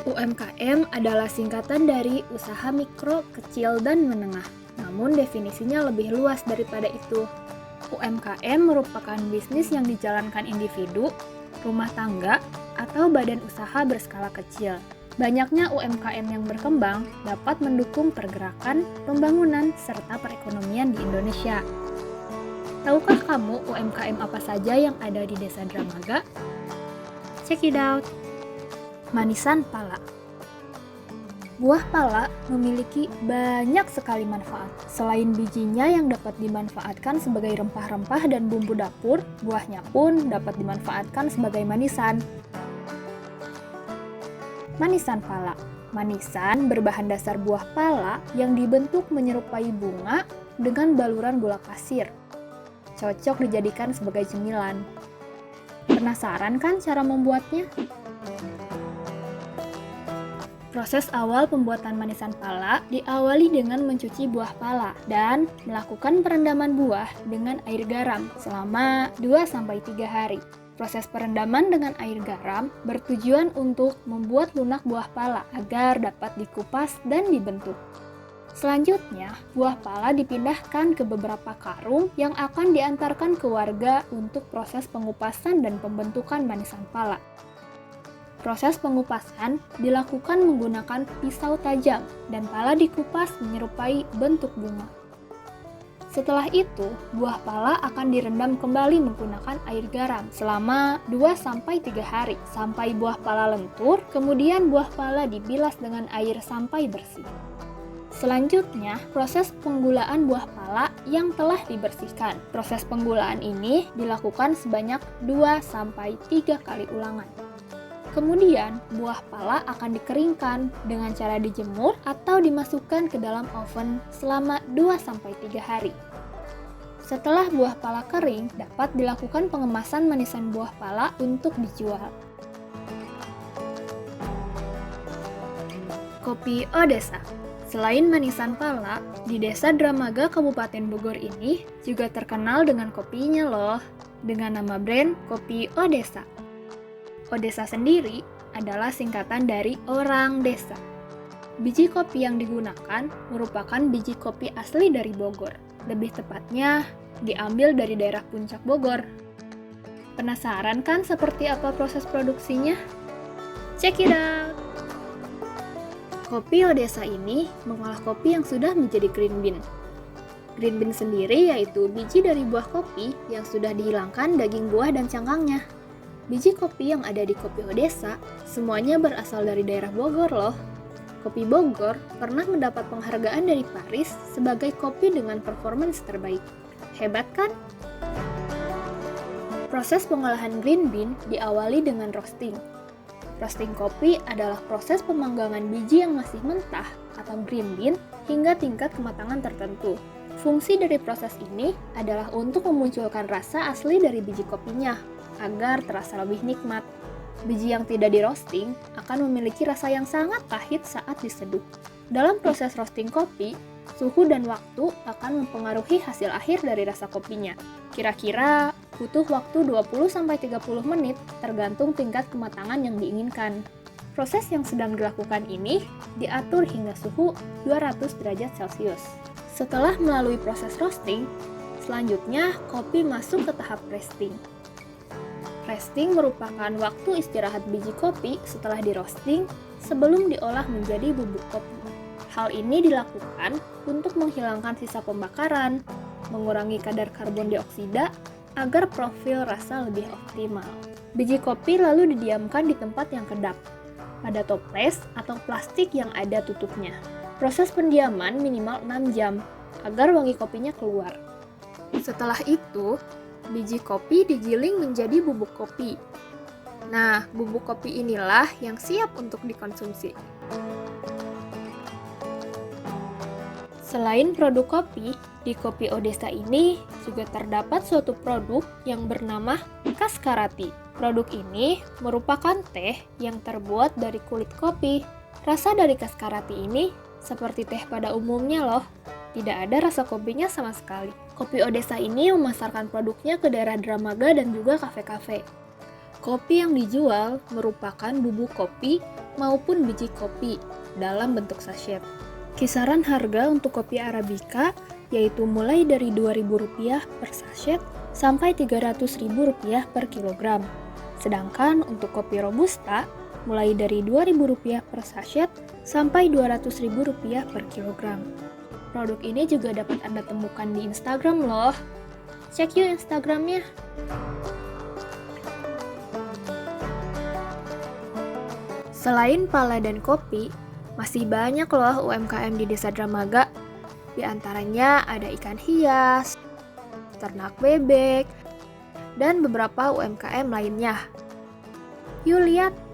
UMKM adalah singkatan dari usaha mikro, kecil, dan menengah. Namun definisinya lebih luas daripada itu. UMKM merupakan bisnis yang dijalankan individu, rumah tangga, atau badan usaha berskala kecil. Banyaknya UMKM yang berkembang dapat mendukung pergerakan, pembangunan, serta perekonomian di Indonesia. Tahukah kamu UMKM apa saja yang ada di Desa Dramaga? Check it out! Manisan pala. Buah pala memiliki banyak sekali manfaat. Selain bijinya yang dapat dimanfaatkan sebagai rempah-rempah dan bumbu dapur, buahnya pun dapat dimanfaatkan sebagai manisan. Manisan pala. Manisan berbahan dasar buah pala yang dibentuk menyerupai bunga dengan baluran gula pasir. Cocok dijadikan sebagai cemilan. Penasaran kan cara membuatnya? Proses awal pembuatan manisan pala diawali dengan mencuci buah pala dan melakukan perendaman buah dengan air garam selama 2-3 hari. Proses perendaman dengan air garam bertujuan untuk membuat lunak buah pala agar dapat dikupas dan dibentuk. Selanjutnya, buah pala dipindahkan ke beberapa karung yang akan diantarkan ke warga untuk proses pengupasan dan pembentukan manisan pala. Proses pengupasan dilakukan menggunakan pisau tajam dan pala dikupas menyerupai bentuk bunga. Setelah itu, buah pala akan direndam kembali menggunakan air garam selama 2-3 hari sampai buah pala lentur, kemudian buah pala dibilas dengan air sampai bersih. Selanjutnya, proses penggulaan buah pala yang telah dibersihkan. Proses penggulaan ini dilakukan sebanyak 2-3 kali ulangan. Kemudian, buah pala akan dikeringkan dengan cara dijemur atau dimasukkan ke dalam oven selama 2-3 hari. Setelah buah pala kering, dapat dilakukan pengemasan manisan buah pala untuk dijual. Kopi Odesa. Selain manisan pala, di Desa Dramaga Kabupaten Bogor ini juga terkenal dengan kopinya loh, dengan nama brand Kopi Odesa. Odesa sendiri adalah singkatan dari orang desa. Biji kopi yang digunakan merupakan biji kopi asli dari Bogor. Lebih tepatnya, diambil dari daerah Puncak Bogor. Penasaran kan seperti apa proses produksinya? Check it out! Kopi Odesa ini mengolah kopi yang sudah menjadi green bean. Green bean sendiri yaitu biji dari buah kopi yang sudah dihilangkan daging buah dan cangkangnya. Biji kopi yang ada di Kopi Odesa semuanya berasal dari daerah Bogor loh. Kopi Bogor pernah mendapat penghargaan dari Paris sebagai kopi dengan performance terbaik. Hebat kan? Proses pengolahan green bean diawali dengan roasting. Roasting kopi adalah proses pemanggangan biji yang masih mentah atau green bean hingga tingkat kematangan tertentu. Fungsi dari proses ini adalah untuk memunculkan rasa asli dari biji kopinya, agar terasa lebih nikmat. Biji yang tidak di roasting akan memiliki rasa yang sangat pahit saat diseduh. Dalam proses roasting kopi, suhu dan waktu akan mempengaruhi hasil akhir dari rasa kopinya. Kira-kira butuh waktu 20-30 menit tergantung tingkat kematangan yang diinginkan. Proses yang sedang dilakukan ini diatur hingga suhu 200 derajat Celcius. Setelah melalui proses roasting, selanjutnya kopi masuk ke tahap resting. Resting merupakan waktu istirahat biji kopi setelah di-roasting sebelum diolah menjadi bubuk kopi. Hal ini dilakukan untuk menghilangkan sisa pembakaran, mengurangi kadar karbon dioksida, agar profil rasa lebih optimal. Biji kopi lalu didiamkan di tempat yang kedap, pada toples atau plastik yang ada tutupnya. Proses pendiaman minimal 6 jam, agar wangi kopinya keluar. Setelah itu, biji kopi digiling menjadi bubuk kopi. Nah, bubuk kopi inilah yang siap untuk dikonsumsi. Selain produk kopi, di Kopi Odesa ini juga terdapat suatu produk yang bernama Kaskarati. Produk ini merupakan teh yang terbuat dari kulit kopi. Rasa dari Kaskarati ini seperti teh pada umumnya loh. Tidak ada rasa kopinya sama sekali. Kopi Odesa ini memasarkan produknya ke daerah Dramaga dan juga kafe-kafe. Kopi yang dijual merupakan bubuk kopi maupun biji kopi dalam bentuk sachet. Kisaran harga untuk kopi Arabica yaitu mulai dari Rp2.000 per sachet sampai Rp300.000 per kilogram. Sedangkan untuk kopi Robusta mulai dari Rp2.000 per sachet sampai Rp200.000 per kilogram. Produk ini juga dapat Anda temukan di Instagram loh. Cek yuk Instagramnya. Selain pala dan kopi, masih banyak loh UMKM di Desa Dramaga. Di antaranya ada ikan hias, ternak bebek, dan beberapa UMKM lainnya. Yuk lihat!